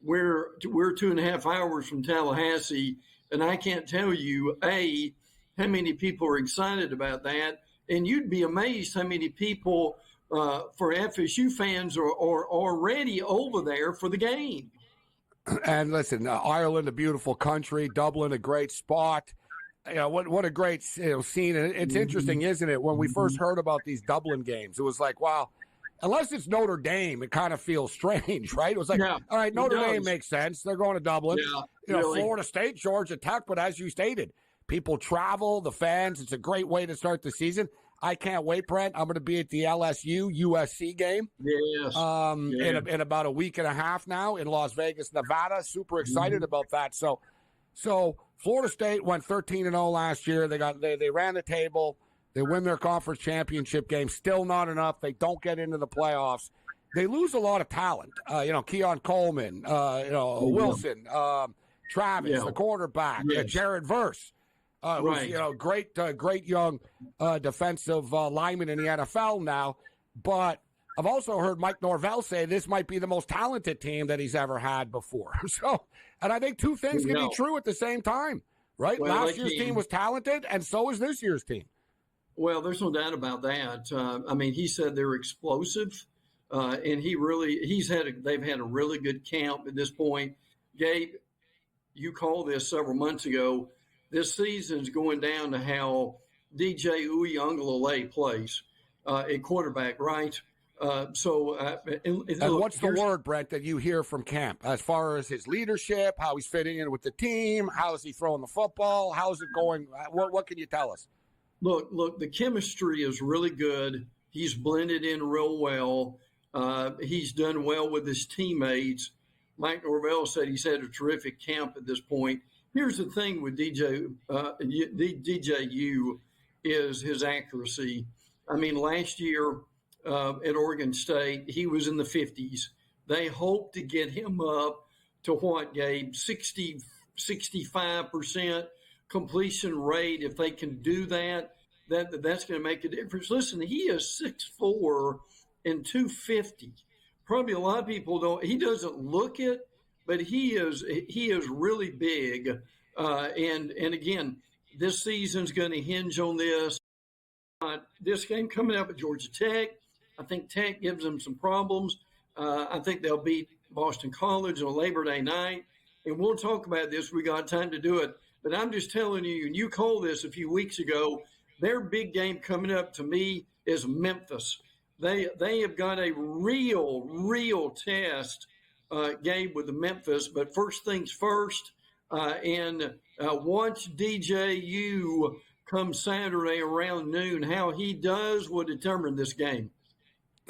we're 2.5 hours from Tallahassee, and I can't tell you, how many people are excited about that. And you'd be amazed how many people for FSU fans are already over there for the game. And listen, Ireland, a beautiful country. Dublin, a great spot. What a great scene. And it's interesting, isn't it? When we first heard about these Dublin games, it was like, wow, unless it's Notre Dame, it kind of feels strange, right? It was like, all right, Notre Dame makes sense. They're going to Dublin. Yeah, really. Florida State, Georgia Tech. But as you stated, people travel, the fans. It's a great way to start the season. I can't wait, Brent. I'm going to be at the LSU-USC game. Yes. In about a week and a half now in Las Vegas, Nevada. Super excited about that. So Florida State went 13-0 last year. They ran the table. They win their conference championship game. Still not enough. They don't get into the playoffs. They lose a lot of talent. Keon Coleman, Wilson, Travis, the quarterback, Jared Verse. Who's great young defensive lineman in the NFL now. But I've also heard Mike Norvell say this might be the most talented team that he's ever had before. And I think two things can be true at the same time, right? Well, Last year's team was talented, and so is this year's team. Well, there's no doubt about that. He said they're explosive, and they've had a really good camp at this point. Gabe, you called this several months ago. This season's going down to how DJ Uiagalelei plays at quarterback, right? And what's the word, Brent, that you hear from camp as far as his leadership, how he's fitting in with the team, how is he throwing the football, how's it going? What can you tell us? Look, the chemistry is really good. He's blended in real well. He's done well with his teammates. Mike Norvell said he's had a terrific camp at this point. Here's the thing with DJU is his accuracy. Last year at Oregon State, he was in the 50s. They hope to get him up to what, Gabe, 65% completion rate. If they can do that, that's going to make a difference. Listen, he is 6'4" and 250. Probably a lot of people he doesn't look it, but he is really big. And again, this season's going to hinge on this. This game coming up at Georgia Tech, I think Tech gives them some problems. I think they'll beat Boston College on Labor Day night. And we'll talk about this. We got time to do it. But I'm just telling you, and you called this a few weeks ago, their big game coming up to me is Memphis. They have got a real test, Gabe, with the Memphis. But first things first, and watch DJU come Saturday around noon. How he does will determine this game.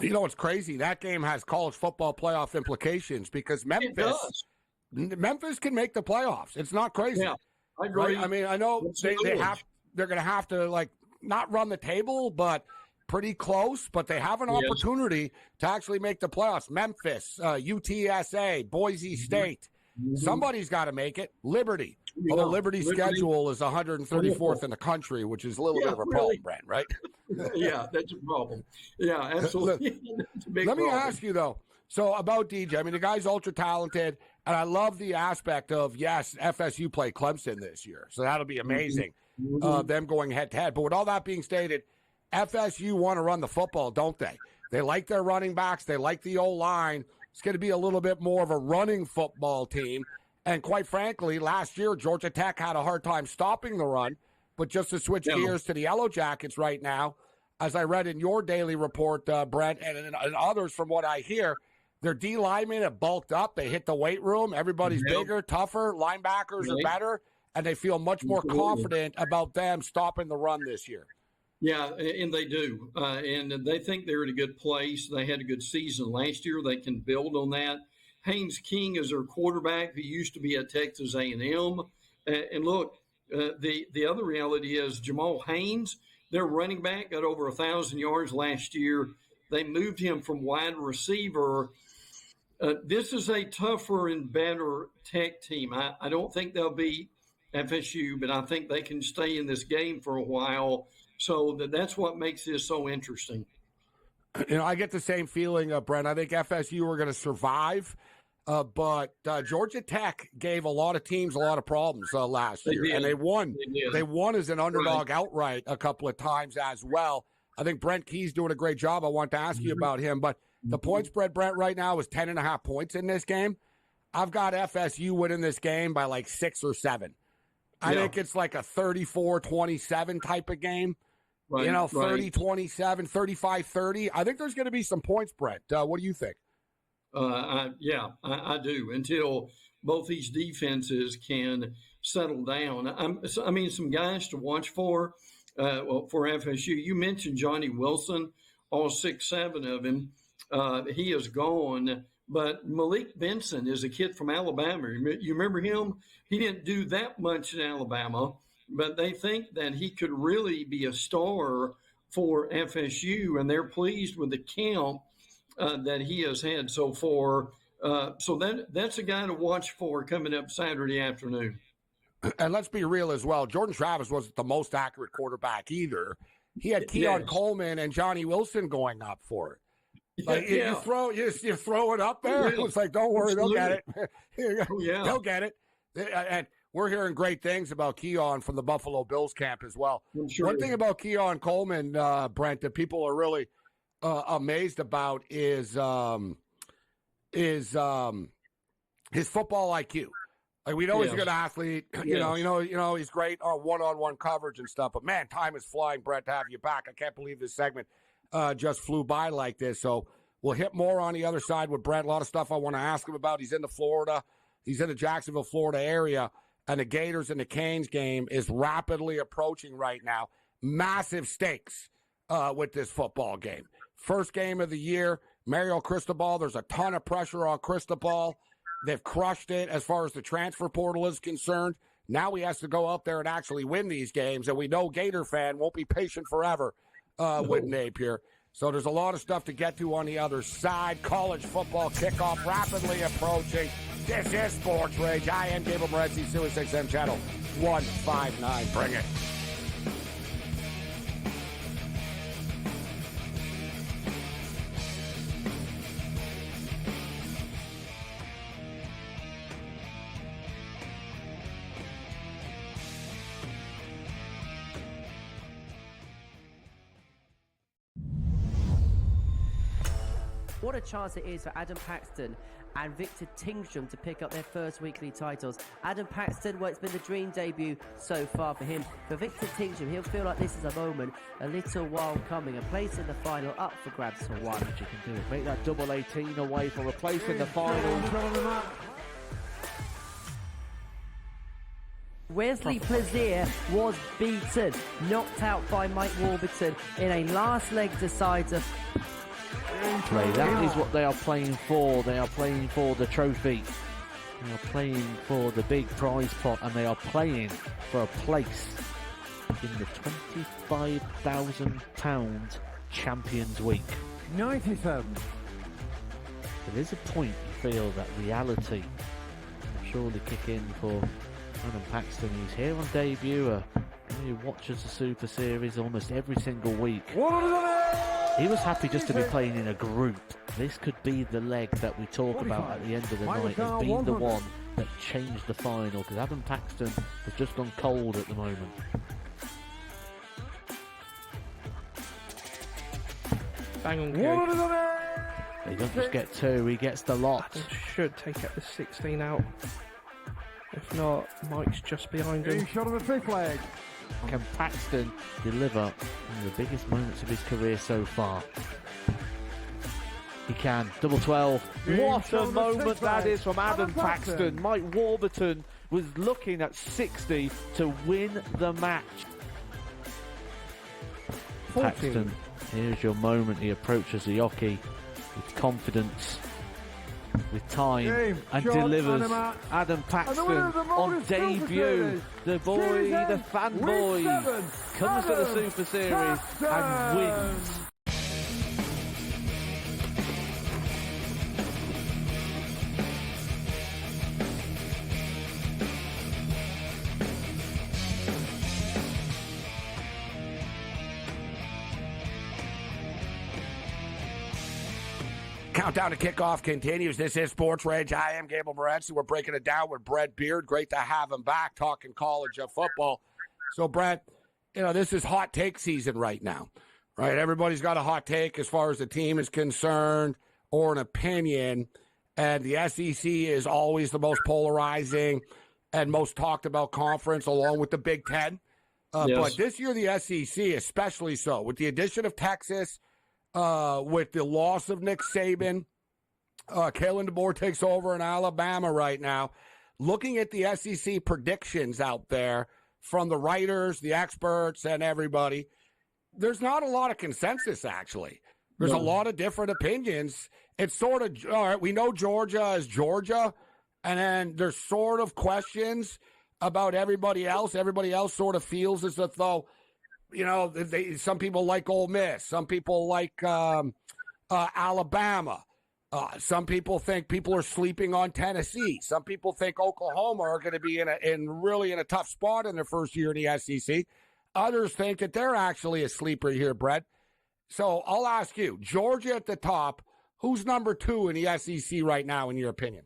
You know what's crazy? That game has college football playoff implications because Memphis can make the playoffs. It's not crazy. Yeah, I agree. Right? I know they're going to have to not run the table, but pretty close. But they have an opportunity to actually make the playoffs. Memphis, UTSA, Boise State. Mm-hmm. Somebody's got to make it. Liberty. Although Liberty's schedule is 134th in the country, which is a little bit of a problem, Brent, right? Yeah, that's a problem. Yeah, absolutely. Let me ask you, though, so about DJ. The guy's ultra-talented, and I love the aspect of, yes, FSU play Clemson this year, so that'll be amazing, them going head-to-head. But with all that being stated, FSU want to run the football, don't they? They like their running backs. They like the O-line. It's going to be a little bit more of a running football team. And quite frankly, last year, Georgia Tech had a hard time stopping the run. But just to switch gears to the Yellow Jackets right now, as I read in your daily report, Brent, and others from what I hear, their D linemen have bulked up. They hit the weight room. Everybody's bigger, tougher. Linebackers are better. And they feel much more confident about them stopping the run this year. Yeah, and they do. And they think they're in a good place. They had a good season last year. They can build on that. Haynes King is their quarterback who used to be at Texas A&M. And look, the other reality is Jamal Haynes, their running back, got over 1,000 yards last year. They moved him from wide receiver. This is a tougher and better Tech team. I don't think they'll beat FSU, but I think they can stay in this game for a while. So that's what makes this so interesting. I get the same feeling, Brent. I think FSU are going to survive. But Georgia Tech gave a lot of teams a lot of problems last year, and they won. They won as an underdog outright a couple of times as well. I think Brent Key's doing a great job. I want to ask you about him, but the point spread, Brent, right now is 10.5 points in this game. I've got FSU winning this game by like 6 or 7. I think it's like a 34-27 type of game. Right, 30-27, 35-30. I think there's going to be some points, Brent. What do you think? I do, until both these defenses can settle down. Some guys to watch for FSU. You mentioned Johnny Wilson, all 6'7" of him. He is gone. But Malik Benson is a kid from Alabama. You remember him? He didn't do that much in Alabama, but they think that he could really be a star for FSU, and they're pleased with the camp that he has had so far. So that's a guy to watch for coming up Saturday afternoon. And let's be real as well. Jordan Travis wasn't the most accurate quarterback either. He had Keon Coleman and Johnny Wilson going up for it. Like you throw it up there. It's like, don't worry, they'll get it. They'll get it. And we're hearing great things about Keon from the Buffalo Bills camp as well. Sure. One thing about Keon Coleman, Brent, that people are really amazed about is his football IQ. Like, we know he's a good athlete. You know he's great on one-on-one coverage and stuff. But man, time is flying, Brent, to have you back. I can't believe this segment just flew by like this. So we'll hit more on the other side with Brent. A lot of stuff I want to ask him about. He's in the Jacksonville, Florida area, and the Gators and the Canes game is rapidly approaching right now. Massive stakes with this football game. First game of the year, Mario Cristobal. There's a ton of pressure on Cristobal. They've crushed it as far as the transfer portal is concerned. Now he has to go out there and actually win these games, and we know Gator fan won't be patient forever with Napier. So there's a lot of stuff to get to on the other side. College football kickoff rapidly approaching. This is Sports Rage. I am Gabriel Morency, Sirius XM Channel 159. Bring it. What a chance it is for Adam Paxton and Victor Tingstrom to pick up their first weekly titles. Adam Paxton, well, it's been the dream debut so far for him. For Victor Tingstrom, he'll feel like this is a moment a little while coming. A place in the final up for grabs for one. You can do it. Make that double 18 away for a place in the final. Wesley Plaisir was beaten, knocked out by Mike Warburton in a last leg decider. That is what they are playing for. They are playing for the trophy. They are playing for the big prize pot, and they are playing for a place in the £25,000 Champions Week. 97. There is a point you feel that reality will surely kick in for Adam Paxton. He's here on debut. He watches the Super Series almost every single week. He was happy just to be playing in a group. This could be the leg that we talk about at the end of the night as being the one that changed the final, because Adam Paxton has just gone cold at the moment. Bang on, He doesn't just get 2, he gets the lot. Should take out the 16 out. If not, Mike's just behind him. Shot on the fifth leg. Can Paxton deliver in the biggest moments of his career so far? He can. Double 12. What a moment that is from Adam Paxton. Mike Warburton was looking at 60 to win the match. 14. Paxton, here's your moment. He approaches the hockey with confidence, with time, and delivers. Adam Paxton on debut. The boy, the fanboy, comes to the Super Series and wins. Countdown to kickoff continues. This is Sports Rage. I am Gabriel Morency. We're breaking it down with Brent Beard. Great to have him back talking college football. So, Brent, this is hot take season right now, right? Everybody's got a hot take as far as the team is concerned or an opinion, and the SEC is always the most polarizing and most talked about conference along with the Big Ten. Yes. But this year, the SEC, especially so, with the addition of Texas, with the loss of Nick Saban, Kalen DeBoer takes over in Alabama right now. Looking at the SEC predictions out there from the writers, the experts, and everybody, there's not a lot of consensus, actually. There's a lot of different opinions. It's sort of, all right, we know Georgia is Georgia, and then there's sort of questions about everybody else. Everybody else sort of feels as if though, some people like Ole Miss. Some people like Alabama. Some people think people are sleeping on Tennessee. Some people think Oklahoma are going to be in a tough spot in their first year in the SEC. Others think that they're actually a sleeper here, Brett. So I'll ask you, Georgia at the top, who's number 2 in the SEC right now, in your opinion?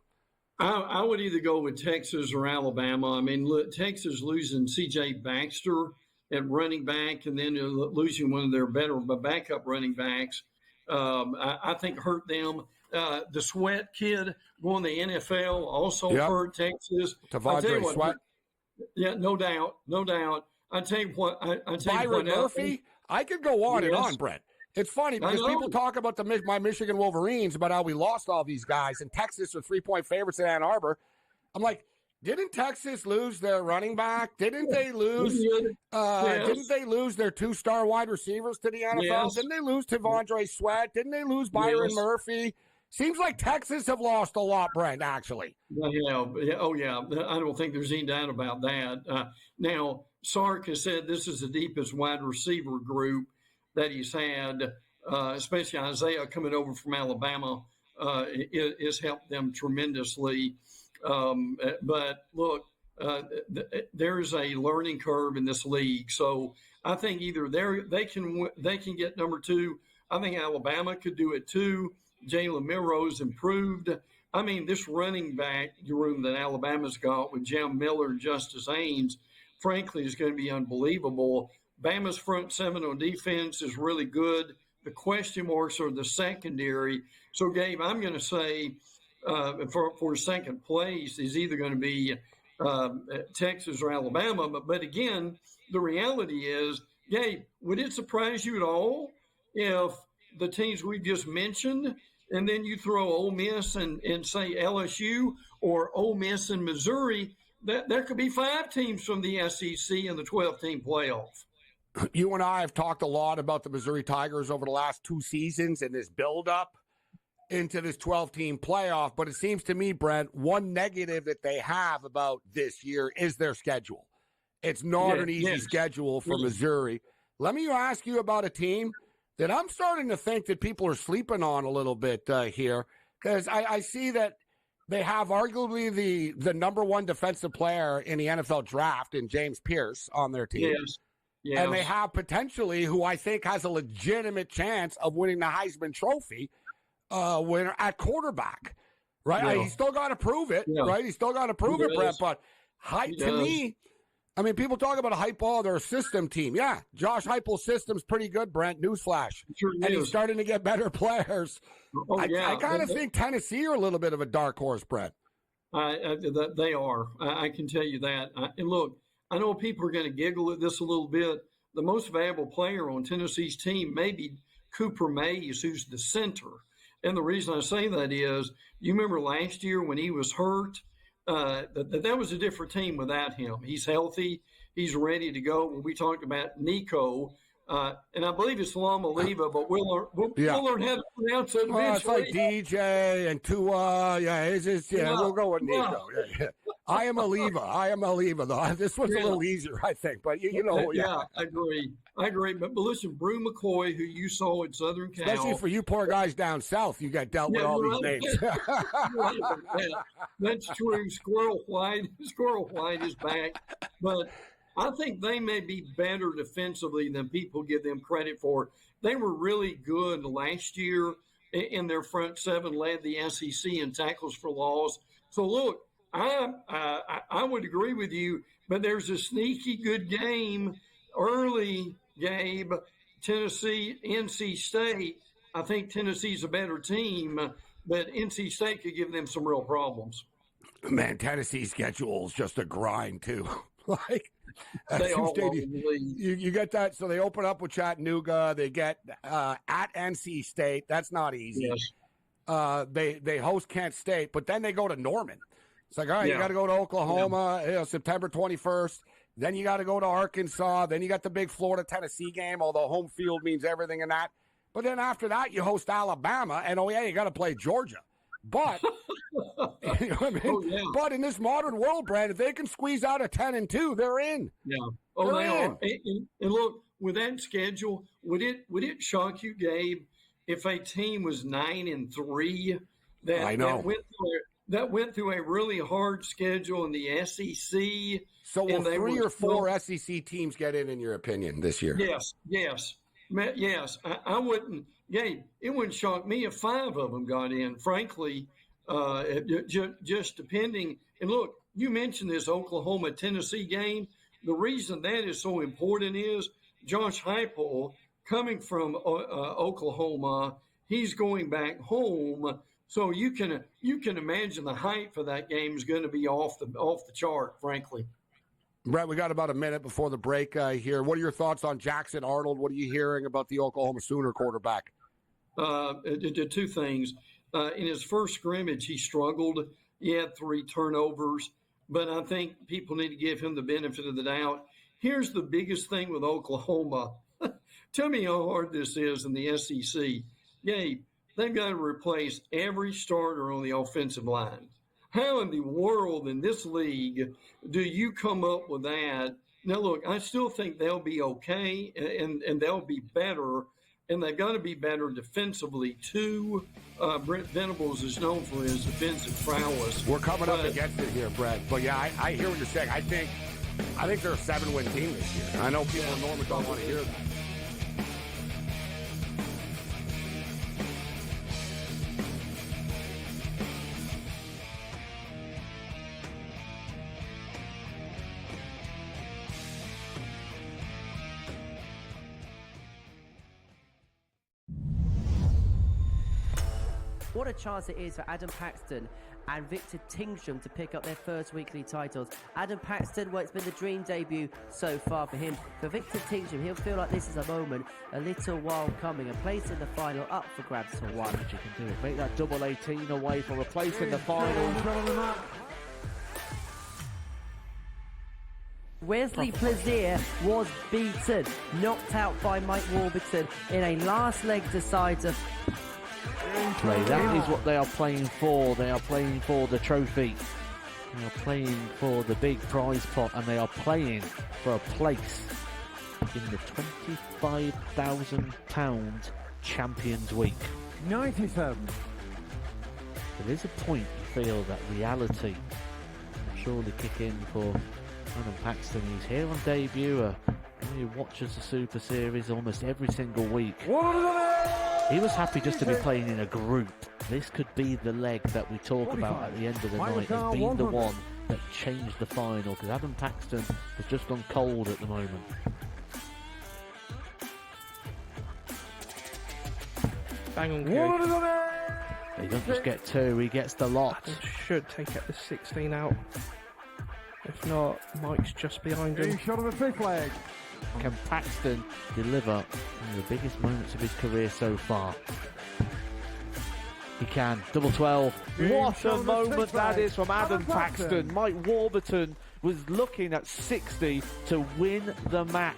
I would either go with Texas or Alabama. I mean, look, Texas losing C.J. Baxter at running back and then losing one of their better backup running backs, I think hurt them. The Sweat kid going to the NFL also hurt Texas. T'Vondre Sweat. Yeah, no doubt. I tell you what. Byron Murphy. I could go on and on, Brett. It's funny because people talk about my Michigan Wolverines, about how we lost all these guys, and Texas were 3-point favorites in Ann Arbor. I'm like, didn't Texas lose their running back? Didn't they lose? Didn't they lose their 2-star wide receivers to the NFL? Yes. Didn't they lose T'Vondre Sweat? Didn't they lose Byron Murphy? Seems like Texas have lost a lot, Brent, actually. Yeah. Oh, yeah. I don't think there's any doubt about that. Now, Sark has said this is the deepest wide receiver group that he's had, especially Isaiah coming over from Alabama, has helped them tremendously. But look, there's a learning curve in this league. So I think either they can get number 2. I think Alabama could do it too. Jalen Milroe's improved. I mean, this running back room that Alabama's got with Jam Miller and Justice Haynes, frankly, is going to be unbelievable. Bama's front 7 on defense is really good. The question marks are the secondary. So, Gabe, I'm going to say for second place is either going to be Texas or Alabama. But again, the reality is, Gabe, would it surprise you at all if the teams we just mentioned, and then you throw Ole Miss and say LSU or Ole Miss and Missouri, that there could be 5 teams from the SEC in the 12-team playoff? You and I have talked a lot about the Missouri Tigers over the last 2 seasons and this buildup into this 12-team playoff. But it seems to me, Brent, one negative that they have about this year is their schedule. It's not an easy schedule for Missouri. Let me ask you about a team that I'm starting to think that people are sleeping on a little bit here, because I see that they have arguably the number 1 defensive player in the NFL draft in James Pierce on their team. Yes. And they have potentially who I think has a legitimate chance of winning the Heisman Trophy winner at quarterback, right? He's still got to prove it, right? He's still got to prove it, Brett. But to me, I mean, people talk about a hype ball, they're a system team. Yeah, Josh Heupel's system's pretty good, Brent. Newsflash. And he's starting to get better players. I kind of think Tennessee are a little bit of a dark horse, Brent. They are. I can tell you that. And look, I know people are going to giggle at this a little bit. The most valuable player on Tennessee's team may be Cooper Mays, who's the center. And the reason I say that is, you remember last year when he was hurt, that was a different team without him. He's healthy. He's ready to go. When we talked about Nico, and I believe it's Lamaliva, but we'll learn how to pronounce it eventually. It's like DJ and Tua. We'll go with Nico. Yeah. I am Aliva, though. This one's a little easier, I think. But, I agree. But listen, Brew McCoy, who you saw at Southern Cal. Especially for you poor guys down south, you got dealt with all these names. That's true. Squirrel White is back. But I think they may be better defensively than people give them credit for. They were really good last year, in their front seven, led the SEC in tackles for loss. So look, I would agree with you, but there's a sneaky good game early, Gabe. Tennessee, NC State. I think Tennessee's a better team, but NC State could give them some real problems. Man, Tennessee's schedule is just a grind too. Like They all you get that. So they open up with Chattanooga. They get at NC State. That's not easy. Yes. They host Kent State, but then they go to Norman. It's like, all right, you got to go to Oklahoma, September 21st. Then you got to go to Arkansas. Then you got the big Florida-Tennessee game, although home field means everything in that. But then after that, you host Alabama, and you got to play Georgia. But you know what I mean? But in this modern world, Brad, if they can squeeze out a 10-2, they're in. Yeah. Oh, they are. And look, with that schedule, would it shock you, Gabe, if a team was 9-3 that went through a really hard schedule in the SEC? So will 3 or 4 SEC teams get in your opinion, this year? Yes. I wouldn't, Gabe, it wouldn't shock me if 5 of them got in, frankly, just depending. And look, you mentioned this Oklahoma-Tennessee game. The reason that is so important is Josh Heupel, coming from Oklahoma, he's going back home. So you can imagine the hype for that game is going to be off the chart, frankly. Brett, we got about a minute before the break here. What are your thoughts on Jackson Arnold? What are you hearing about the Oklahoma Sooner quarterback? 2 things. In his first scrimmage, he struggled. He had 3 turnovers, but I think people need to give him the benefit of the doubt. Here's the biggest thing with Oklahoma. Tell me how hard this is in the SEC. Gabe, they've got to replace every starter on the offensive line. How in the world in this league do you come up with that? Now, look, I still think they'll be okay, and they'll be better, and they've got to be better defensively, too. Brent Venables is known for his defensive prowess. We're coming up against it here, Brett. But, yeah, I hear what you're saying. I think they're a 7-win team this year. I know people in Norman don't want to hear that. What a chance it is for Adam Paxton and Victor Tingsham to pick up their first weekly titles. Adam Paxton, it's been the dream debut so far for him. For Victor Tingsham, he'll feel like this is a moment, a little while coming, a place in the final up for grabs. So what you can do? Make that double 18 away for a place in the final. Wesley Plaisir was beaten, knocked out by Mike Warburton in a last leg decider. That is what they are playing for. They are playing for the trophy. They are playing for the big prize pot, and they are playing for a place in the £25,000 Champions Week. 97. There is a point you feel that reality will surely kick in for Adam Paxton. He's here on debut. He watches the Super Series almost every single week. He was happy just to be playing in a group. This could be the leg that we talk about at the end of the night as being the one that changed the final, because Adam Paxton has just gone cold at the moment. Bang on, He doesn't just get 2, he gets the lot. Adam should take it the 16 out. If not, Mike's just behind him. Shot on the 5th leg. Can Paxton deliver one of the biggest moments of his career so far? He can. Double 12. What a moment that is from Adam Paxton. Mike Warburton was looking at 60 to win the match.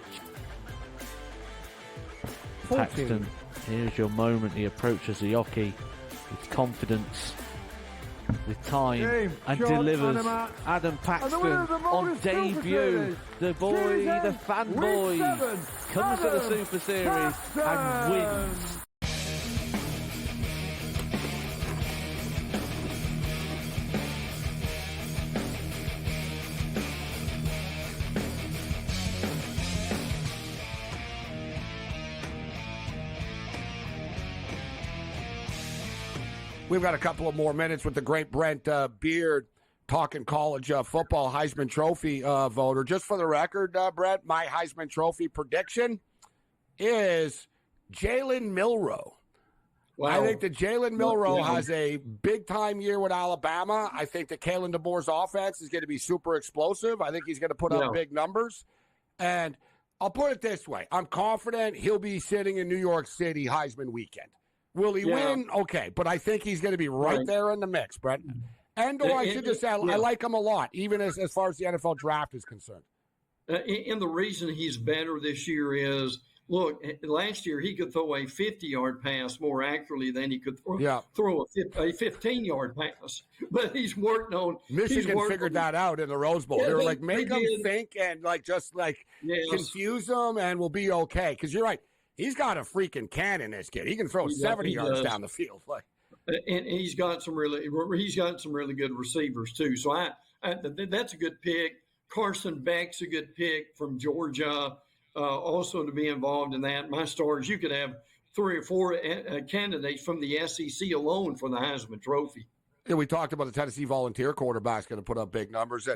Paxton, here's your moment. He approaches the hockey with confidence, with time, and delivers. Adam Paxton on debut. The boy, the fanboy, comes to the Super Series and wins. We've got a couple of more minutes with the great Brent Beard talking college football Heisman Trophy voter. Just for the record, Brent, my Heisman Trophy prediction is Jalen Milroe. Wow. I think that Jalen Milroe has a big-time year with Alabama. I think that Kalen DeBoer's offense is going to be super explosive. I think he's going to put up big numbers. And I'll put it this way. I'm confident he'll be sitting in New York City Heisman weekend. Will he win? Okay, but I think he's going to be right there in the mix, Brent. And I should just say, I like him a lot, even as far as the NFL draft is concerned. And the reason he's better this year is, look, last year he could throw a 50-yard pass more accurately than he could throw a 15-yard pass. But he's worked on – Michigan figured that out in the Rose Bowl. They were like, make him think and, confuse him and we'll be okay. Because you're right. He's got a freaking cannon, this kid. He can throw 70 yards down the field. And he's got some really good receivers too. So that's a good pick. Carson Beck's a good pick from Georgia, also to be involved in that. My stars, you could have 3 or 4 candidates from the SEC alone for the Heisman Trophy. Yeah, we talked about the Tennessee Volunteer quarterback's going to put up big numbers.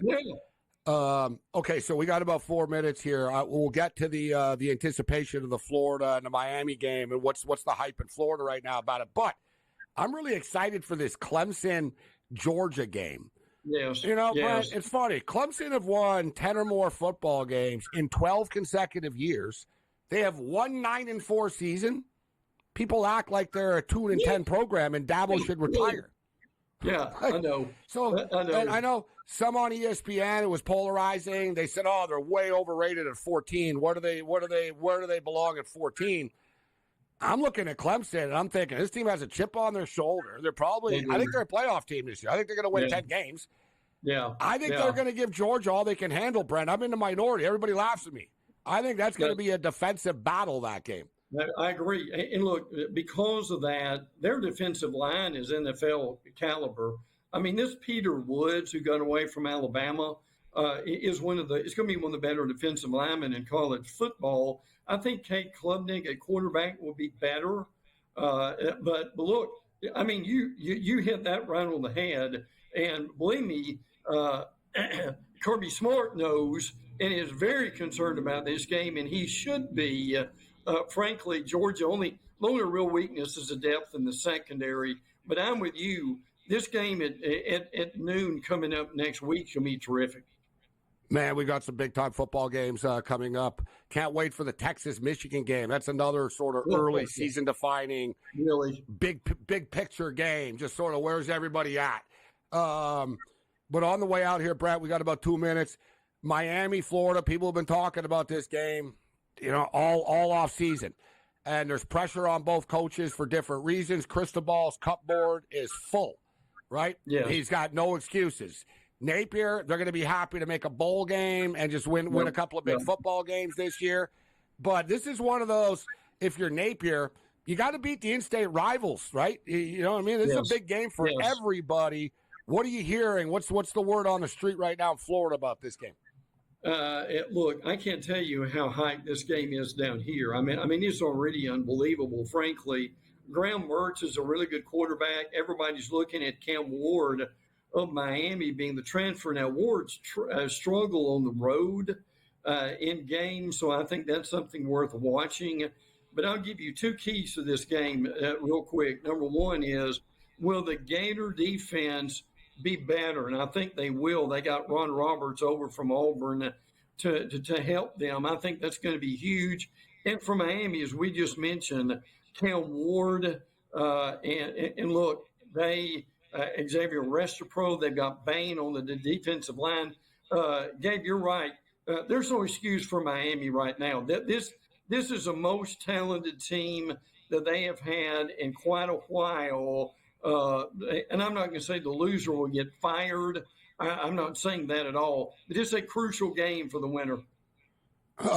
Okay, so we got about 4 minutes here. We'll get to the anticipation of the Florida and the Miami game and what's the hype in Florida right now about it. But I'm really excited for this Clemson-Georgia game. Yes. Brent, it's funny. Clemson have won 10 or more football games in 12 consecutive years. They have won 9-4 season. People act like they're a 2-10 program, and Dabo should retire. Yeah, I know. And I know some on ESPN, it was polarizing. They said, "Oh, they're way overrated at 14. Where do they belong at 14?" I'm looking at Clemson and I'm thinking this team has a chip on their shoulder. I think they're a playoff team this year. I think they're going to win 10 games. Yeah. I think they're going to give Georgia all they can handle, Brent. I'm in the minority. Everybody laughs at me. I think that's going to be a defensive battle, that game. I agree. And look, because of that, their defensive line is NFL caliber. I mean, this Peter Woods, who got away from Alabama, it's going to be one of the better defensive linemen in college football. I think Kate Klubnik at quarterback will be better. But look, I mean, you hit that right on the head. And believe me, Kirby Smart knows and is very concerned about this game, and he should be. Frankly, Georgia, only real weakness is the depth in the secondary. But I'm with you. This game at noon coming up next week will be terrific. Man, we got some big-time football games coming up. Can't wait for the Texas-Michigan game. That's another sort of early season-defining, really big picture game. Just sort of where's everybody at? But on the way out here, Brett, we got about 2 minutes. Miami, Florida, people have been talking about this game, all off season. And there's pressure on both coaches for different reasons. Cristobal's cupboard is full, right? Yeah. He's got no excuses. Napier, they're going to be happy to make a bowl game and just win a couple of big football games this year. But this is one of those, if you're Napier, you got to beat the in-state rivals, right? You know what I mean? This is a big game for everybody. What are you hearing? What's the word on the street right now in Florida about this game? Look, I can't tell you how hyped this game is down here. I mean, it's already unbelievable, frankly. Graham Mertz is a really good quarterback. Everybody's looking at Cam Ward of Miami being the transfer. Now, Ward's struggle on the road in games, so I think that's something worth watching. But I'll give you 2 keys to this game real quick. Number one is, will the Gator defense be better? And I think they will. They got Ron Roberts over from Auburn to help them. I think that's going to be huge. And for Miami, as we just mentioned, Cam Ward, and look, they Xavier Restapro, they've got Bain on the defensive line. Gabe, you're right. There's no excuse for Miami right now. This is the most talented team that they have had in quite a while. And I'm not going to say the loser will get fired. I'm not saying that at all. But it's a crucial game for the winner.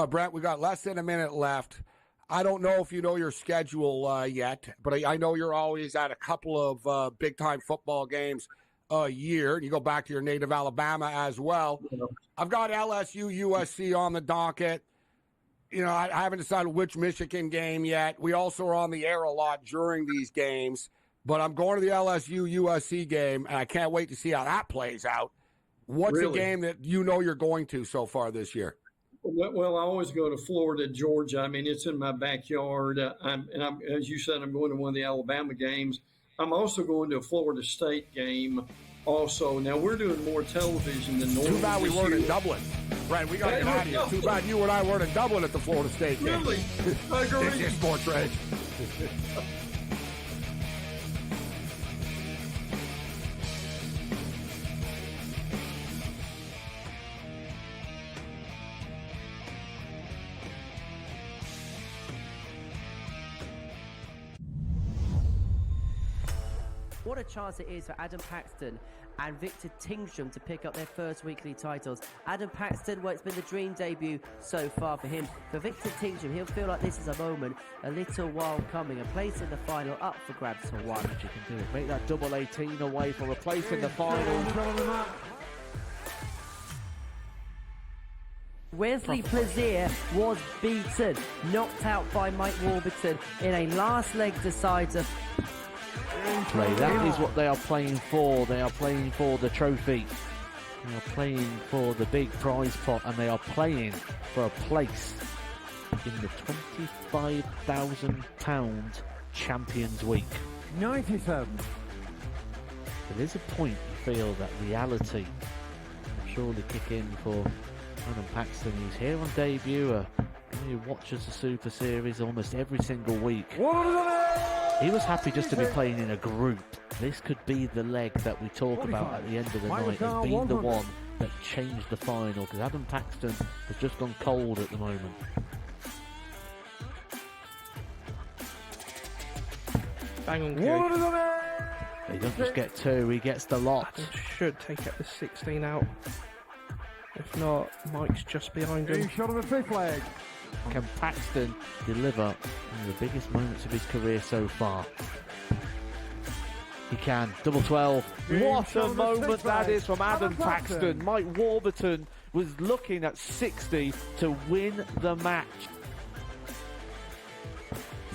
Brent, we got less than a minute left. I don't know if you know your schedule yet, but I know you're always at a couple of big-time football games a year. You go back to your native Alabama as well. Yeah. I've got LSU, USC on the docket. I haven't decided which Michigan game yet. We also are on the air a lot during these games. but I'm going to the LSU USC game, and I can't wait to see how that plays out. What's the game that you know you're going to so far this year? Well, I always go to Florida, Georgia. I mean, it's in my backyard. I'm, as you said, I'm going to one of the Alabama games. I'm also going to a Florida State game. Also, now we're doing more television than normal. Too bad we weren't in Dublin. Right, we got to get out of here. Too bad you and I weren't in Dublin at the Florida State game. Really? I agree. This is SportsRage. What a chance it is for Adam Paxton and Victor Tingsham to pick up their first weekly titles. Adam Paxton, well, it's been the dream debut so far for him. For Victor Tingsham, he'll feel like this is a moment, a little while coming. A place in the final up for grabs for one. You can do it. Make that double 18 away for a place in the final. Wesley Plaisir was beaten, knocked out by Mike Warburton in a last leg decider. Play. That is what they are playing for. They are playing for the trophy. They are playing for the big prize pot, and they are playing for a place in the £25,000 Champions Week. 97. There is a point you feel that reality will surely kick in for Adam Paxton. He's here on debut. He watches the Super Series almost every single week. He was happy just to be playing in a group. This could be the leg that we talk about at the end of the night as being the one that changed the final, because Adam Paxton has just gone cold at the moment. Bang on cue. He doesn't just get two, he gets the lot. Adam should take up the 16 out. If not, Mike's just behind him. Shot on the fifth leg. Can Paxton deliver one of the biggest moments of his career so far? He can. Double 12. What a moment that is from Adam Paxton. Mike Warburton was looking at 60 to win the match.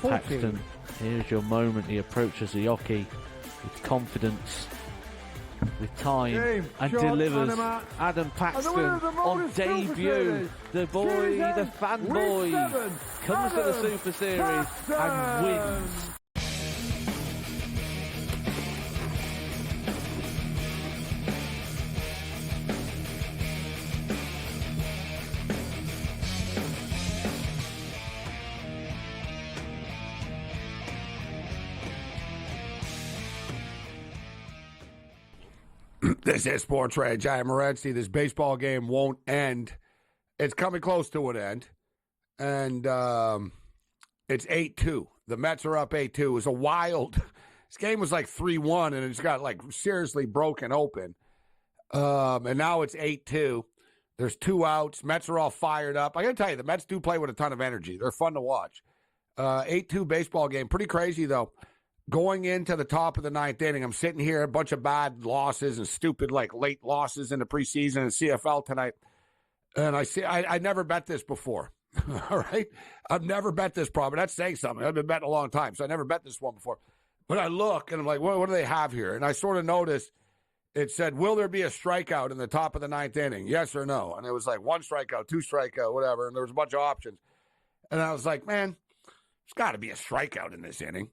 Paxton, here's your moment. He approaches the hockey with confidence, with time, and delivers. Adam Paxton on debut. The boy, the fanboy, comes to the Super Series and wins. This is SportsRage. I am Morency. This baseball game won't end. It's coming close to an end. And it's 8-2. The Mets are up 8-2. It was a wild. This game was like 3-1, and it's got like seriously broken open. And now it's 8-2. There's 2 outs. Mets are all fired up. I got to tell you, the Mets do play with a ton of energy. They're fun to watch. 8-2 baseball game. Pretty crazy, though. Going into the top of the 9th inning, I'm sitting here, a bunch of bad losses and stupid, like, late losses in the preseason and CFL tonight. And I never bet this before. All right? I've never bet this problem. That's saying something. I've been betting a long time, so I never bet this one before. But I look, and I'm like, what do they have here? And I sort of noticed it said, will there be a strikeout in the top of the 9th inning? Yes or no? And it was like 1 strikeout, 2 strikeout, whatever. And there was a bunch of options. And I was like, man, there's got to be a strikeout in this inning.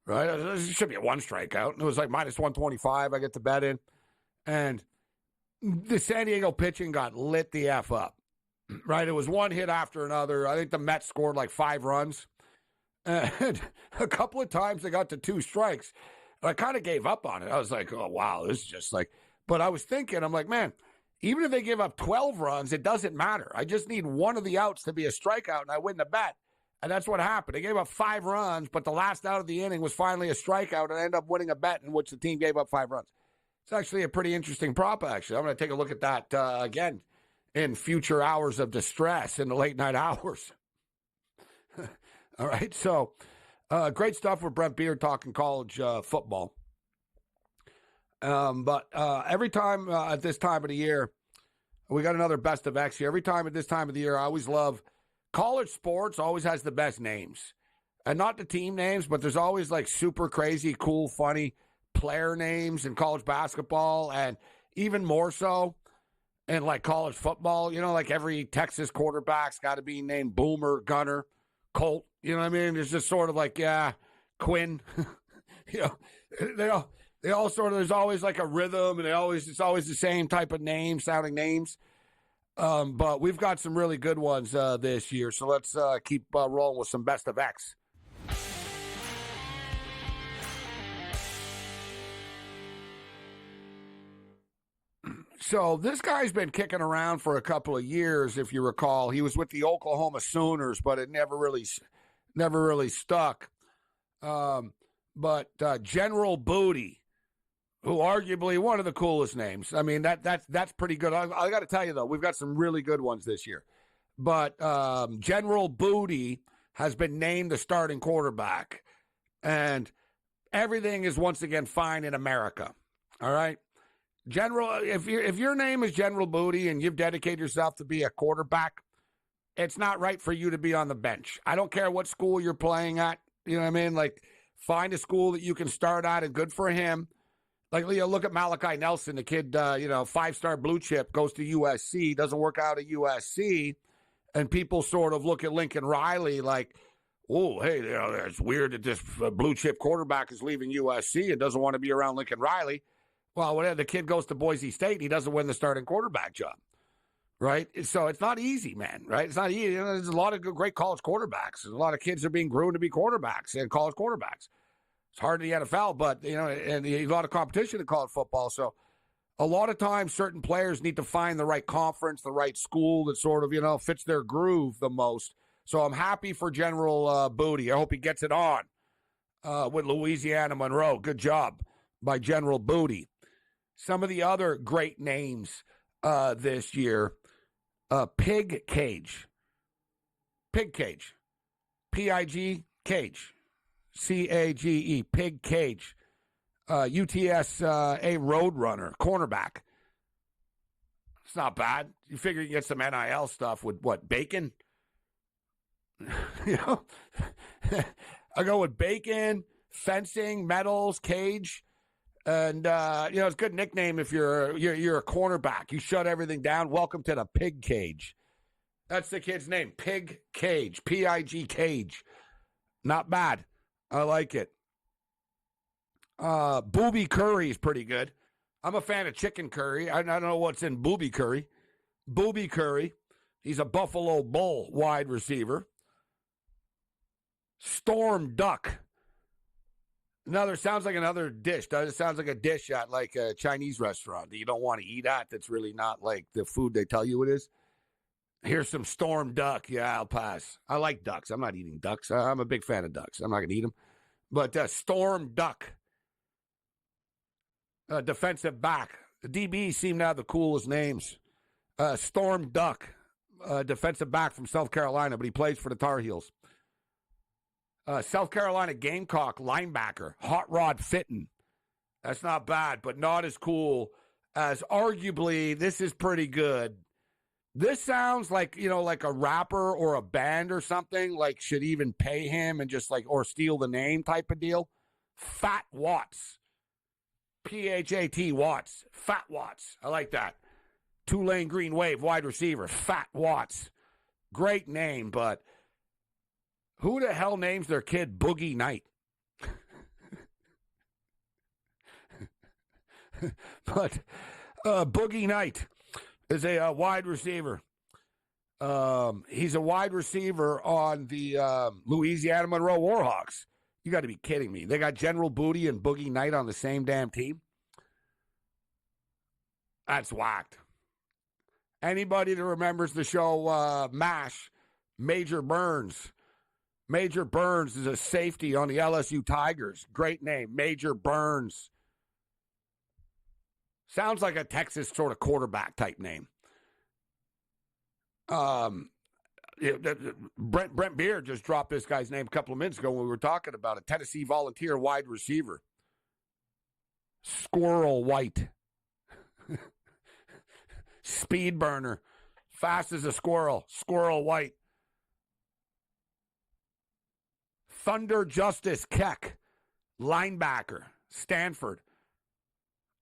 Right? There should be a 1 strikeout. And it was like minus 125. I get the bet in. And the San Diego pitching got lit the F up. Right? It was one hit after another. I think the Mets scored like 5 runs. And a couple of times they got to 2 strikes. And I kind of gave up on it. I was like, oh, wow, this is just like. But I was thinking, I'm like, man, even if they give up 12 runs, it doesn't matter. I just need one of the outs to be a strikeout, and I win the bet. And that's what happened. They gave up 5 runs, but the last out of the inning was finally a strikeout, and I ended up winning a bet in which the team gave up 5 runs. It's actually a pretty interesting prop, actually. I'm going to take a look at that again in future hours of distress in the late night hours. All right, so great stuff with Brent Beard talking college football. But every time at this time of the year, we got another best of X here. Every time at this time of the year, I always love college sports always has the best names. and not the team names, but there's always like super crazy, cool, funny player names in college basketball, and even more so in like college football. You know, like every Texas quarterback's got to be named Boomer, Gunner, Colt. You know what I mean? It's just sort of like, yeah, Quinn. You know, they all sort of, there's always like a rhythm, and it's always the same type of sounding names. But we've got some really good ones this year, so let's keep rolling with some best of X. So this guy's been kicking around for a couple of years, if you recall. He was with the Oklahoma Sooners, but it never really stuck. But General Booty, who arguably one of the coolest names. I mean, that's pretty good. I got to tell you, though, we've got some really good ones this year. But General Booty has been named the starting quarterback. And everything is once again fine in America. All right? General, if your name is General Booty and you've dedicated yourself to be a quarterback, it's not right for you to be on the bench. I don't care what school you're playing at. You know what I mean? Like, find a school that you can start at, and good for him. Like, look at Malachi Nelson, the kid, 5-star blue chip, goes to USC, doesn't work out at USC, and people sort of look at Lincoln Riley like, oh, hey, it's weird that this blue chip quarterback is leaving USC and doesn't want to be around Lincoln Riley. Well, whatever, the kid goes to Boise State, and he doesn't win the starting quarterback job, right? So it's not easy, man, right? It's not easy. There's a lot of great college quarterbacks. A lot of kids are being groomed to be quarterbacks and college quarterbacks. It's hard in the NFL, but, and a lot of competition in college football. So a lot of times certain players need to find the right conference, the right school that sort of, fits their groove the most. So I'm happy for General Booty. I hope he gets it on with Louisiana Monroe. Good job by General Booty. Some of the other great names this year, Pig Cage. Pig Cage. P-I-G, Cage. C-A-G-E, Pig Cage. UTSA Roadrunner, cornerback. It's not bad. You figure you get some NIL stuff with what, Bacon? I go with Bacon, fencing, medals, Cage. And, it's a good nickname if you're a cornerback. You shut everything down. Welcome to the Pig Cage. That's the kid's name, Pig Cage, P-I-G Cage. Not bad. I like it. Booby Curry is pretty good. I'm a fan of chicken curry. I don't know what's in Booby Curry. Booby Curry. He's a Buffalo Bull wide receiver. Storm Duck. Sounds like another dish. It sounds like a dish at like a Chinese restaurant that you don't want to eat at. That's really not like the food they tell you it is. Here's some Storm Duck. Yeah, I'll pass. I like ducks. I'm not eating ducks. I'm a big fan of ducks. I'm not going to eat them. But Storm Duck. Defensive back. The DBs seem to have the coolest names. Storm Duck. Defensive back from South Carolina, but he plays for the Tar Heels. South Carolina Gamecock linebacker, Hot Rod Fitton. That's not bad, but not as cool as arguably this is pretty good. This sounds like, like a rapper or a band or something, like should even pay him and just or steal the name type of deal. Fat Watts. P-H-A-T Watts. Fat Watts. I like that. Tulane Green Wave wide receiver, Fat Watts. Great name, but who the hell names their kid Boogie Knight? But Boogie Knight is a wide receiver. He's a wide receiver on the Louisiana Monroe Warhawks. You got to be kidding me. They got General Booty and Boogie Knight on the same damn team? That's whacked. Anybody that remembers the show MASH, Major Burns. Major Burns is a safety on the LSU Tigers. Great name, Major Burns. Sounds like a Texas sort of quarterback type name. Brent Beard just dropped this guy's name a couple of minutes ago when we were talking about a Tennessee Volunteer wide receiver. Squirrel White. Speed burner. Fast as a squirrel. Squirrel White. Thunder Justice Keck, linebacker, Stanford.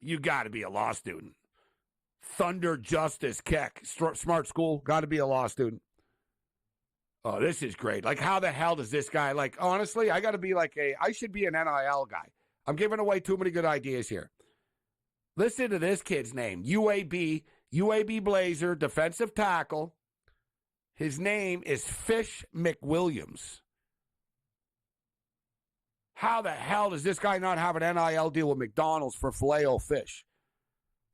You got to be a law student. Thunder Justice Keck, smart school, got to be a law student. Oh, this is great. Like, how the hell does this guy, like, honestly, I got to be I should be an NIL guy. I'm giving away too many good ideas here. Listen to this kid's name, UAB Blazer, defensive tackle. His name is Fish McWilliams. How the hell does this guy not have an NIL deal with McDonald's for filet-o-fish?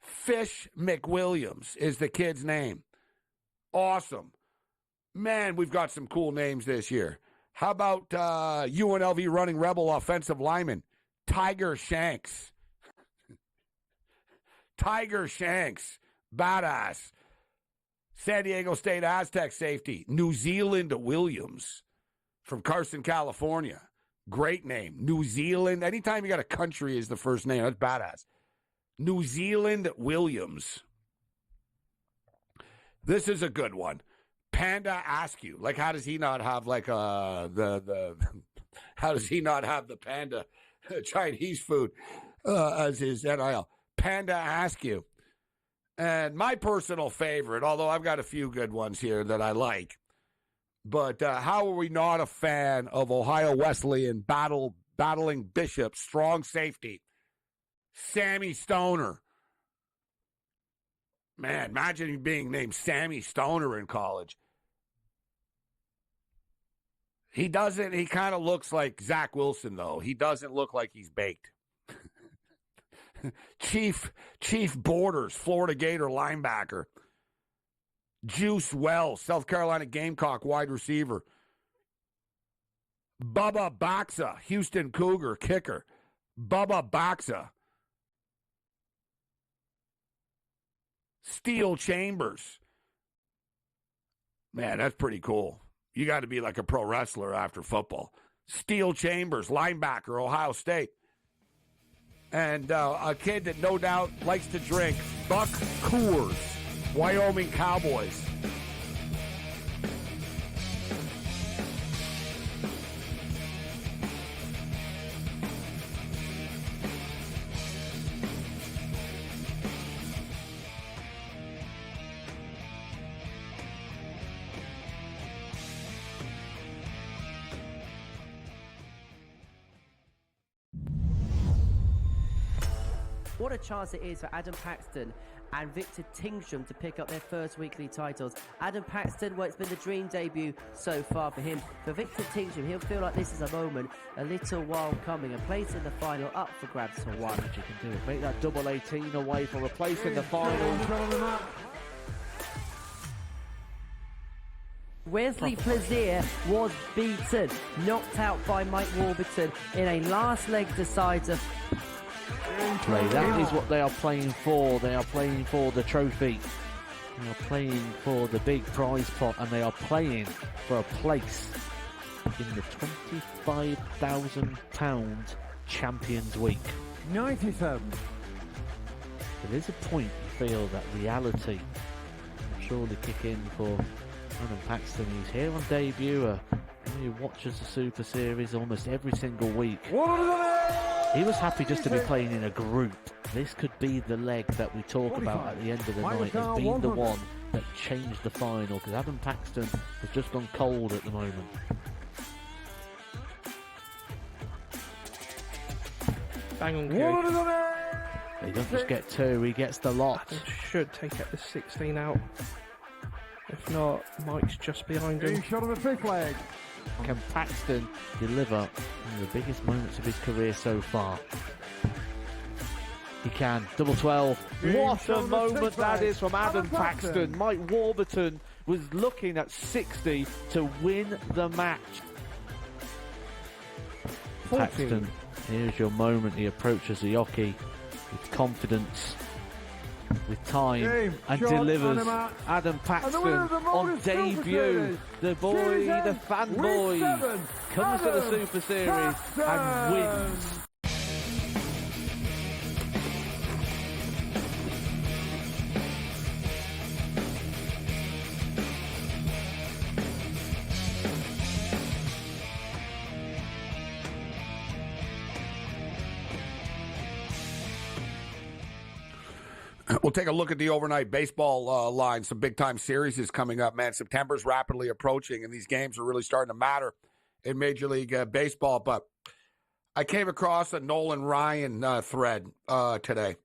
Fish McWilliams is the kid's name. Awesome. Man, we've got some cool names this year. How about UNLV running rebel offensive lineman, Tiger Shanks? Tiger Shanks, badass. San Diego State Aztec safety, New Zealand Williams from Carson, California. Great name. New Zealand. Anytime you got a country as the first name, that's badass. New Zealand Williams. This is a good one. Panda Askew. Like, how does he not have how does he not have the panda Chinese food as his NIL? Panda Askew. And my personal favorite, although I've got a few good ones here that I like, but how are we not a fan of Ohio Wesleyan battling Bishop, strong safety, Sammy Stoner? Man, imagine being named Sammy Stoner in college. He kind of looks like Zach Wilson, though. He doesn't look like he's baked. Chief Borders, Florida Gator linebacker. Juice Wells, South Carolina Gamecock wide receiver. Bubba Baxa, Houston Cougar kicker. Bubba Baxa. Steel Chambers. Man, that's pretty cool. You got to be like a pro wrestler after football. Steel Chambers, linebacker, Ohio State. And a kid that no doubt likes to drink, Buck Coors, Wyoming Cowboys. What a chance it is for Adam Paxton and Victor Tingsham to pick up their first weekly titles. Adam Paxton, well, it's been the dream debut so far for him. For Victor Tingsham, he'll feel like this is a moment a little while coming. A place in the final up for grabs for one. You can do it. Make that double 18 away for a place in the final. Wesley Plaisir was beaten, knocked out by Mike Warburton in a last leg decider. That is what they are playing for. They are playing for the trophy. They are playing for the big prize pot, and they are playing for a place in the £25,000 Champions Week. 97. There is a point you feel that reality will surely kick in for Adam Paxton. He's here on debut. He watches the Super Series almost every single week. He was happy just to be playing in a group. This could be the leg that we talk about at the end of the night as being the one that changed the final, because Adam Paxton has just gone cold at the moment. Bang on cue. He doesn't just get two, he gets the lot. Adam should take out the 16 out. If not, Mike's just behind him. Shot on the fifth leg. Can Paxton deliver in the biggest moments of his career so far? He can. Double 12. What a moment that is from Adam Paxton. Mike Warburton was looking at 60 to win the match. Paxton, here's your moment. He approaches the hockey with confidence, with time, and delivers. Adam Paxton on debut. The boy, the fanboy, comes to the Super Series and wins. We'll take a look at the overnight baseball line. Some big-time series is coming up, man. September's rapidly approaching, and these games are really starting to matter in Major League Baseball. But I came across a Nolan Ryan thread today.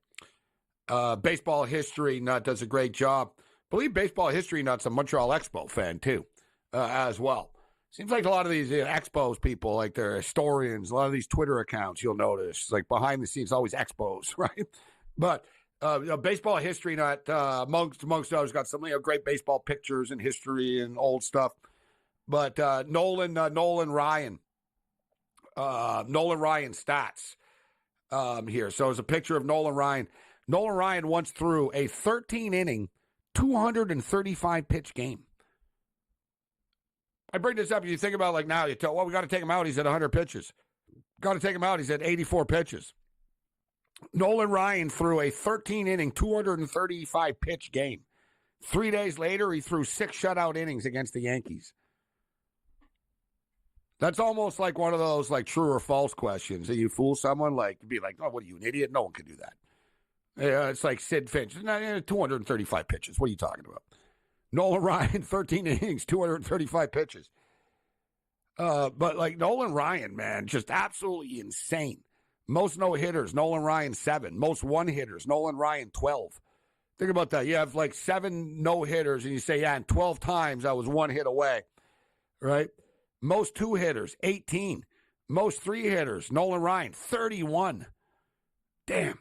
Baseball History Nut does a great job. I believe Baseball History Nut's a Montreal Expo fan, too, as well. Seems like a lot of these Expos people, like they're historians, a lot of these Twitter accounts, you'll notice, like behind the scenes, always Expos, right? But Baseball History Nut, amongst others, got some great baseball pictures and history and old stuff. But Nolan Ryan stats here. So it's a picture of Nolan Ryan. Nolan Ryan once threw a 13-inning, 235-pitch game. I bring this up, and you think about, like, now, you tell, well, we got to take him out. He's at 100 pitches. Got to take him out. He's at 84 pitches. Nolan Ryan threw a 13-inning, 235-pitch game. 3 days later, he threw 6 shutout innings against the Yankees. That's almost like one of those, like, true or false questions that you fool someone, like, be like, oh, what are you, an idiot? No one can do that. It's like Sid Finch. 235 pitches. What are you talking about? Nolan Ryan, 13 innings, 235 pitches. But, like, Nolan Ryan, man, just absolutely insane. Most no-hitters, Nolan Ryan 7. Most one-hitters, Nolan Ryan 12. Think about that. You have, like, 7 no-hitters, and you say, yeah, and 12 times I was 1 hit away, right? Most 2-hitters, 18. Most 3-hitters, Nolan Ryan, 31. Damn.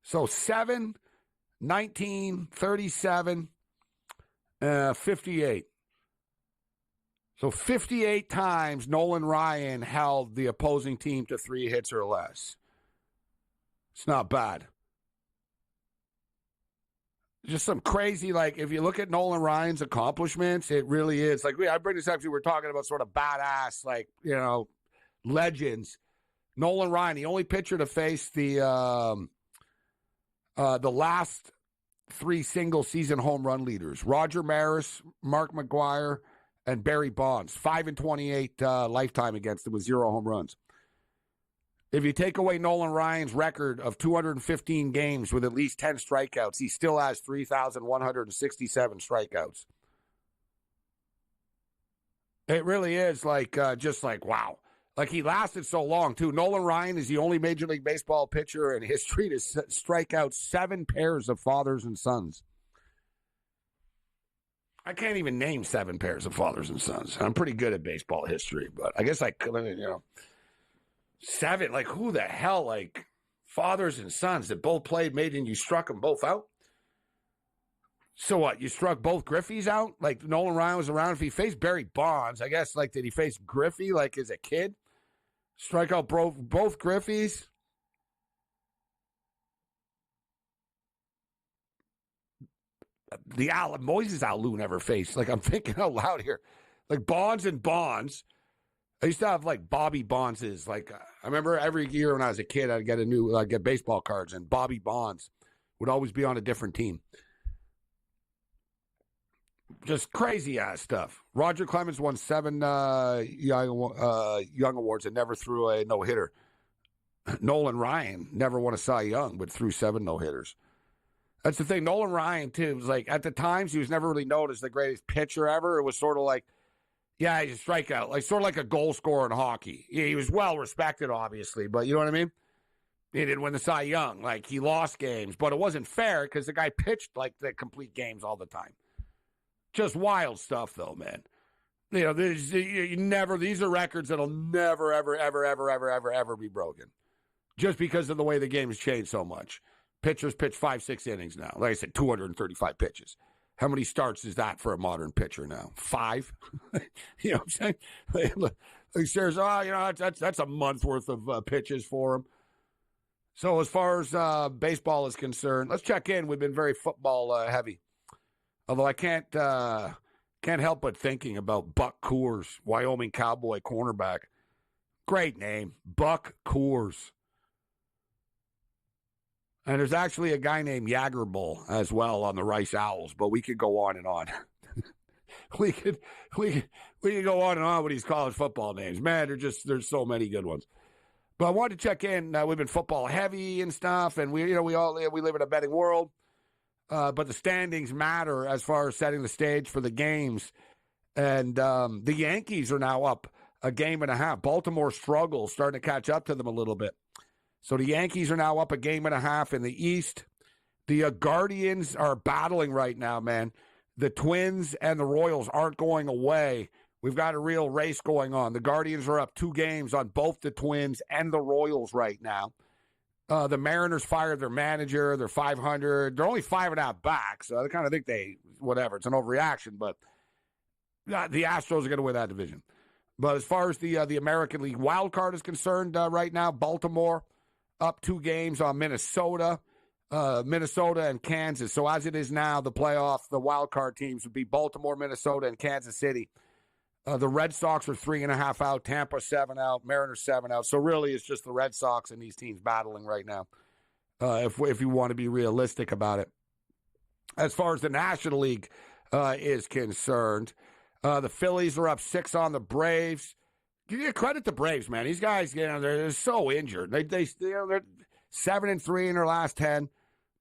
So 7, 19, 37, 58. So 58 times Nolan Ryan held the opposing team to 3 hits or less. It's not bad. Just some crazy, like, if you look at Nolan Ryan's accomplishments, it really is. Like, I bring this up because we're talking about sort of badass, like, you know, legends. Nolan Ryan, the only pitcher to face the last 3 single-season home run leaders. Roger Maris, Mark McGwire, and Barry Bonds. 5 and 28 lifetime against him with 0 home runs. If you take away Nolan Ryan's record of 215 games with at least 10 strikeouts, he still has 3,167 strikeouts. It really is like, just like, wow. Like, he lasted so long, too. Nolan Ryan is the only Major League Baseball pitcher in history to strike out 7 pairs of fathers and sons. I can't even name 7 pairs of fathers and sons. I'm pretty good at baseball history, but I guess I could, you know. 7, like, who the hell, like, fathers and sons that both played, made, and you struck them both out? So what, you struck both Griffeys out? Like, Nolan Ryan was around. If he faced Barry Bonds, I guess, like, did he face Griffey, like, as a kid? Strike out both Griffeys? The Moises Alou never faced. Like, I'm thinking out loud here. Like, Bonds and Bonds. I used to have, like, Bobby Bonds's. Like, I remember every year when I was a kid, I'd get baseball cards, and Bobby Bonds would always be on a different team. Just crazy-ass stuff. Roger Clemens won 7 Young Awards and never threw a no-hitter. Nolan Ryan never won a Cy Young, but threw 7 no-hitters. That's the thing. Nolan Ryan, too, was like, at the times, he was never really known as the greatest pitcher ever. It was sort of like, yeah, he's a strikeout, like sort of like a goal scorer in hockey. He was well respected, obviously, but you know what I mean? He didn't win the Cy Young. Like, he lost games, but it wasn't fair because the guy pitched like the complete games all the time. Just wild stuff, though, man. You know, these are records that'll never, ever be broken. Just because of the way the game has changed so much. Pitchers pitch 5-6 innings now. Like I said, 235 pitches. How many starts is that for a modern pitcher now? 5? You know what I'm saying? Like, says, oh, you know, that's a month worth of pitches for him. So as far as baseball is concerned, let's check in. We've been very football heavy. Although I can't help but thinking about Buck Coors, Wyoming Cowboy cornerback. Great name, Buck Coors. And there's actually a guy named Jagerbull as well on the Rice Owls, but we could go on and on. we could go on and on with these college football names. Man, there's so many good ones. But I wanted to check in. We've been football heavy and stuff, and we live in a betting world. but the standings matter as far as setting the stage for the games. And the Yankees are now up a game and a half. Baltimore struggles, starting to catch up to them a little bit. So the Yankees are now up a game and a half in the East. The Guardians are battling right now, man. The Twins and the Royals aren't going away. We've got a real race going on. The Guardians are up 2 games on both the Twins and the Royals right now. The Mariners fired their manager. They're 500. They're only 5.5 back, so I kind of think whatever. It's an overreaction, but the Astros are going to win that division. But as far as the American League wild card is concerned right now, Baltimore up 2 games on Minnesota and Kansas. So as it is now, the wild card teams would be Baltimore, Minnesota, and Kansas City. The Red Sox are 3.5 out, Tampa 7 out, Mariners 7 out. So really it's just the Red Sox and these teams battling right now, if you want to be realistic about it. As far as the National League is concerned, the Phillies are up 6 on the Braves. Give you credit to Braves, man. These guys, they're so injured. They're 7-3 in their last 10.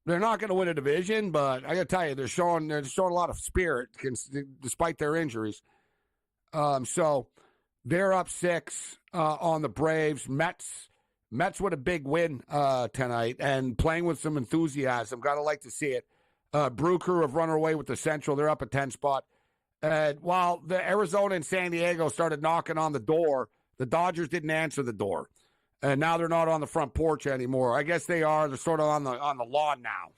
They're not going to win a division, but I got to tell you, they're showing a lot of spirit despite their injuries. So they're up 6 on the Braves. Mets with a big win tonight and playing with some enthusiasm. Got to like to see it. Brew Crew have run away with the Central. They're up a 10 spot. While the Arizona and San Diego started knocking on the door, the Dodgers didn't answer the door. And now they're not on the front porch anymore. I guess they are. They're sort of on the lawn now,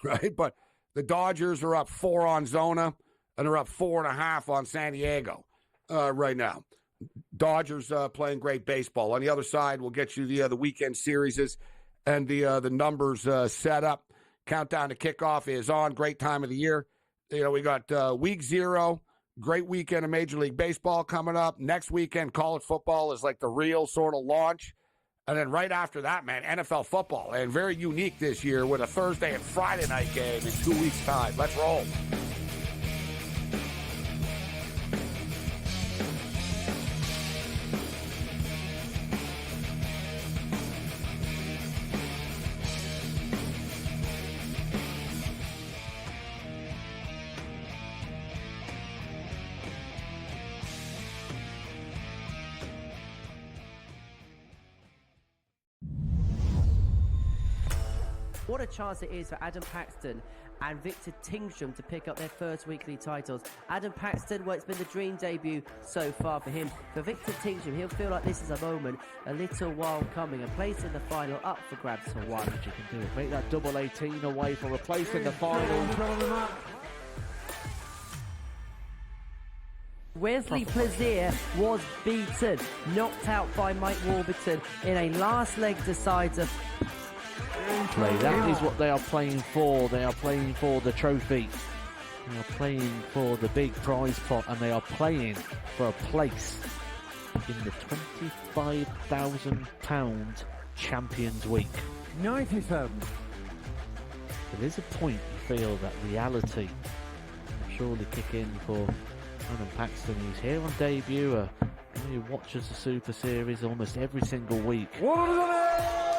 right? But the Dodgers are up 4 on Zona, and they're up 4.5 on San Diego right now. Dodgers playing great baseball. On the other side, we'll get you the weekend series and the numbers set up. Countdown to kickoff is on. Great time of the year. We got week 0. Great weekend of Major League Baseball coming up. Next weekend, college football is like the real sort of launch. And then right after that, man, NFL football. And very unique this year with a Thursday and Friday night game in 2 weeks' time. Let's roll. What a chance it is for Adam Paxton and Victor Tingstrom to pick up their first weekly titles. Adam Paxton, well, it's been the dream debut so far for him. For Victor Tingstrom, he'll feel like this is a moment, a little while coming. A place in the final up for grabs for one. You can do it. Make that double 18 away for a place in the final. Wesley Plaisir was beaten, knocked out by Mike Warburton in a last leg decider. That is what they are playing for. They are playing for the trophy. They are playing for the big prize pot, and they are playing for a place in the £25,000 Champions Week. 97. There is a point you feel that reality will surely kick in for Adam Paxton, who's here on debut. He watches the Super Series almost every single week.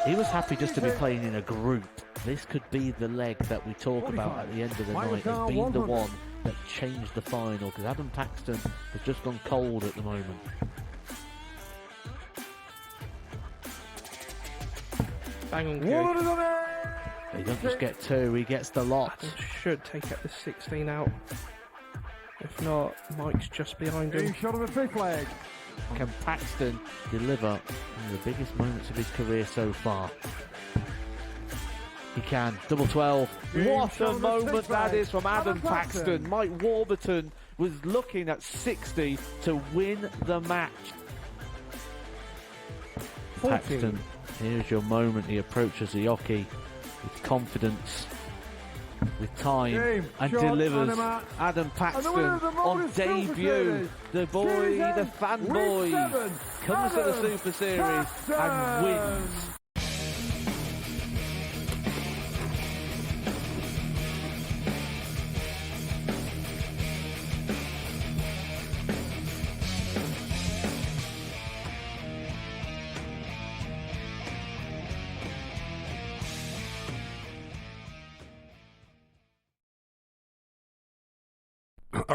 He was happy just to be playing in a group. This could be the leg that we talk about at the end of the night as being the one that changed the final, because Adam Paxton has just gone cold at the moment. Bang on, He doesn't just get 2, he gets the lot. Adam should take out the 16 out. If not, Mike's just behind him. Shot of a 5th leg. Can Paxton deliver one of the biggest moments of his career so far? He can. Double 12. What a moment that is from Adam Paxton. Mike Warburton was looking at 60 to win the match. 14. Paxton, here's your moment. He approaches the hockey with confidence, with time, and delivers. Adam Paxton on debut. The boy, the fanboy, comes to the Super Series and wins.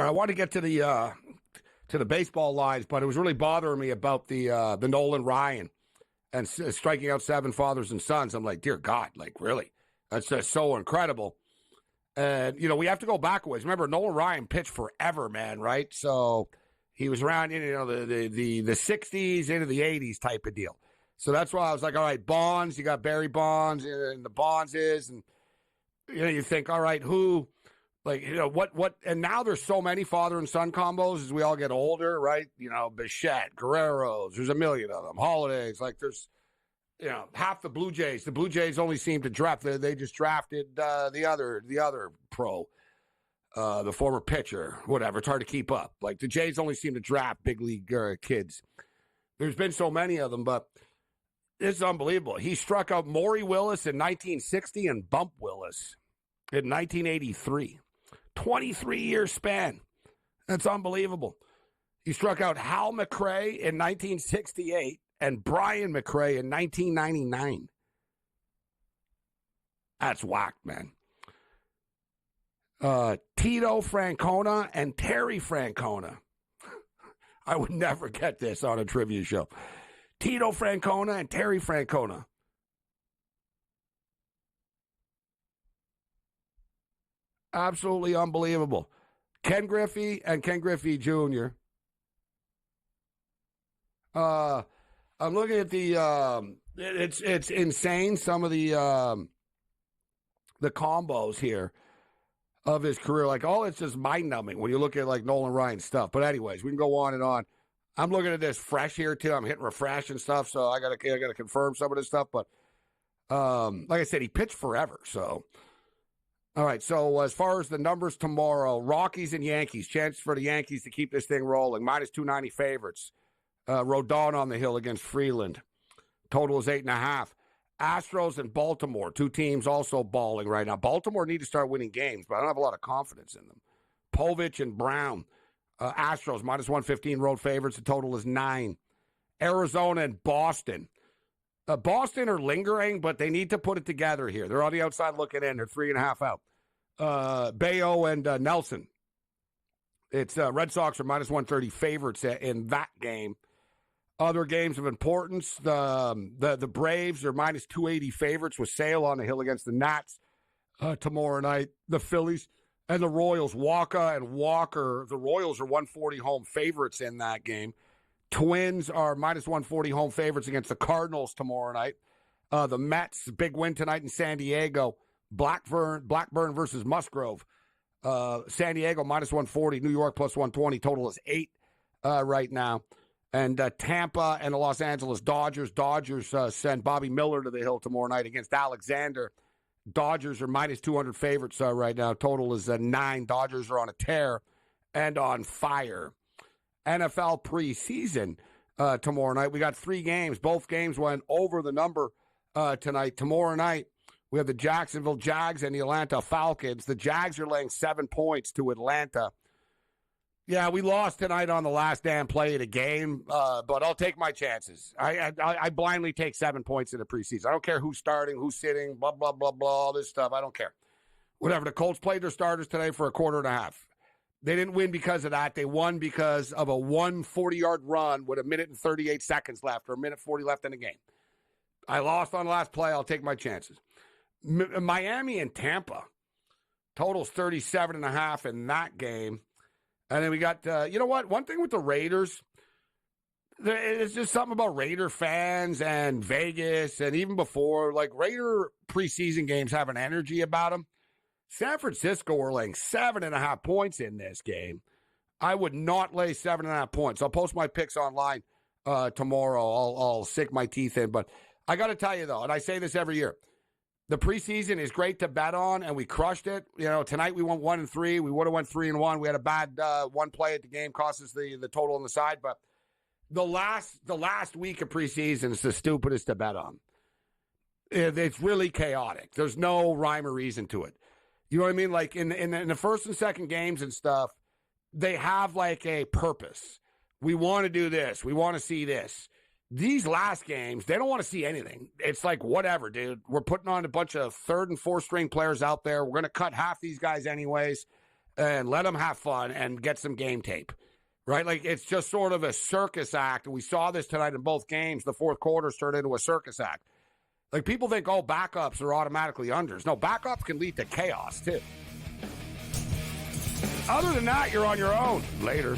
All right, I want to get to the baseball lines, but it was really bothering me about the Nolan Ryan and striking out 7 fathers and sons. I'm like, dear God, like really, that's just so incredible. And we have to go backwards. Remember, Nolan Ryan pitched forever, man, right? So he was around in the 60s into the 80s type of deal. So that's why I was like, all right, Bonds, you got Barry Bonds, and the Bonds is, and you think, all right, who, like, what, and now there's so many father and son combos as we all get older, right? Bichette, Guerreros, there's a million of them, Holidays, like there's, half the Blue Jays. The Blue Jays only seem to draft, they just drafted the other pro, the former pitcher, whatever. It's hard to keep up. Like the Jays only seem to draft big league kids. There's been so many of them, but this is unbelievable. He struck out Maury Willis in 1960 and Bump Willis in 1983. 23-year span. That's unbelievable. He struck out Hal McRae in 1968 and Brian McRae in 1999. That's whacked, man. Tito Francona and Terry Francona. I would never get this on a trivia show. Tito Francona and Terry Francona. Absolutely unbelievable. Ken Griffey and Ken Griffey Jr. I'm looking at the it's insane, some of the combos here of his career. Like, it's just mind-numbing when you look at, like, Nolan Ryan stuff. But anyways, we can go on and on. I'm looking at this fresh here, too. I'm hitting refresh and stuff, so I gotta confirm some of this stuff. But like I said, he pitched forever, so... All right, so as far as the numbers tomorrow, Rockies and Yankees, chance for the Yankees to keep this thing rolling. Minus 290 favorites. Rodon on the hill against Freeland. Total is 8.5. Astros and Baltimore, 2 teams also balling right now. Baltimore need to start winning games, but I don't have a lot of confidence in them. Povich and Brown. Astros, minus 115 road favorites. The total is 9. Arizona and Boston. Boston are lingering, but they need to put it together here. They're on the outside looking in. They're 3.5 out. Bayo and Nelson. It's Red Sox are minus 130 favorites in that game. Other games of importance, the Braves are minus 280 favorites with Sale on the hill against the Nats tomorrow night. The Phillies and the Royals, Waka and Walker. The Royals are 140 home favorites in that game. Twins are minus 140 home favorites against the Cardinals tomorrow night. The Mets, big win tonight in San Diego. Blackburn versus Musgrove. San Diego minus 140, New York plus 120. Total is 8 right now. And Tampa and the Los Angeles Dodgers. Dodgers send Bobby Miller to the hill tomorrow night against Alexander. Dodgers are minus 200 favorites right now. Total is 9. Dodgers are on a tear and on fire. NFL preseason tomorrow night. We got 3 games. Both games went over the number tonight. Tomorrow night, we have the Jacksonville Jags and the Atlanta Falcons. The Jags are laying 7 points to Atlanta. Yeah, we lost tonight on the last damn play of the game, but I'll take my chances. I blindly take 7 points in the preseason. I don't care who's starting, who's sitting, blah, blah, blah, blah, all this stuff. I don't care. Whatever. The Colts played their starters today for a quarter and a half. They didn't win because of that. They won because of a 140-yard run with 1 minute and 38 seconds left, or 1:40 left in the game. I lost on the last play. I'll take my chances. Miami and Tampa. Totals 37.5 in that game. And then we got, you know what? One thing with the Raiders, it's just something about Raider fans and Vegas and even before, like Raider preseason games have an energy about them. San Francisco are laying 7.5 points in this game. I would not lay 7.5 points. I'll post my picks online tomorrow. I'll sink my teeth in. But I got to tell you, though, and I say this every year, the preseason is great to bet on, and we crushed it. You know, tonight we went 1-3. We would have went 3-1. We had a bad one play at the game, cost us the total on the side. But the last week of preseason is the stupidest to bet on. It's really chaotic. There's no rhyme or reason to it. You know what I mean? Like in the first and second games and stuff, they have like a purpose. We want to do this. We want to see this. These last games, they don't want to see anything. It's like, whatever, dude. We're putting on a bunch of 3rd and 4th string players out there. We're going to cut half these guys anyways. and let them have fun and get some game tape, right? Like, it's just sort of a circus act. And we saw this tonight in both games. The fourth quarters turned into a circus act. Like, people think, oh, backups are automatically unders. No, backups can lead to chaos, too. Other than that, you're on your own. Later.